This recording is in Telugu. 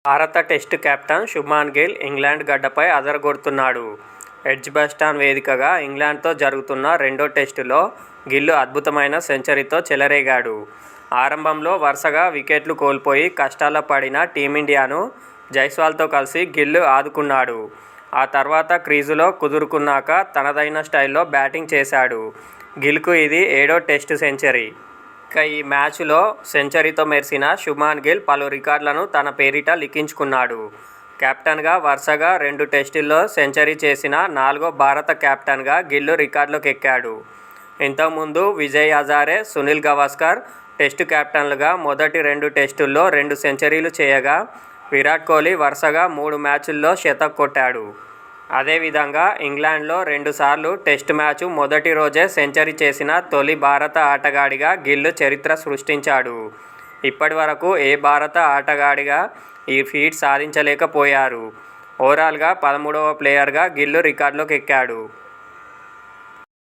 భారత test captain Shubman Gill England గడ్డపై అదరగొడుతున్నాడు. ఎడ్జ్బాస్టన్ వేదికగా ఇంగ్లాండ్తో జరుగుతున్న రెండో టెస్టులో గిల్ అద్భుతమైన సెంచరీతో చెలరేగాడు. ఆరంభంలో వరుసగా వికెట్లు కోల్పోయి కష్టాల్లో పడిన టీమిండియాను జైస్వాల్తో కలిసి గిల్ ఆదుకున్నాడు. ఆ తర్వాత క్రీజులో కుదురుకున్నాక తనదైన స్టైల్లో బ్యాటింగ్ చేశాడు. గిల్కు ఇది 7వ టెస్టు సెంచరీ. ఇక ఈ మ్యాచ్లో సెంచరీతో మెరిసిన శుభ్మన్ గిల్ పలు రికార్డులను తన పేరిట లిఖించుకున్నాడు. కెప్టెన్గా వరుసగా 2 టెస్టుల్లో సెంచరీ చేసిన 4వ భారత కెప్టెన్గా గిల్ రికార్డులోకి ఎక్కాడు. ఇంతకుముందు విజయ్ హజారే, సునీల్ గవాస్కర్ టెస్టు కెప్టెన్లుగా మొదటి 2 టెస్టుల్లో 2 సెంచరీలు చేయగా విరాట్ కోహ్లీ వరుసగా 3 మ్యాచుల్లో శతక్ కొట్టాడు. అదేవిధంగా ఇంగ్లాండ్లో 2 సార్లు టెస్టు మ్యాచ్ మొదటి రోజే సెంచరీ చేసిన తొలి భారత ఆటగాడిగా గిల్ చరిత్ర సృష్టించాడు. ఇప్పటివరకు ఏ భారత ఆటగాడిగా ఈ ఫీట్ సాధించలేకపోయారు. ఓవరాల్గా 13వ ప్లేయర్గా గిల్ రికార్డులోకి ఎక్కాడు.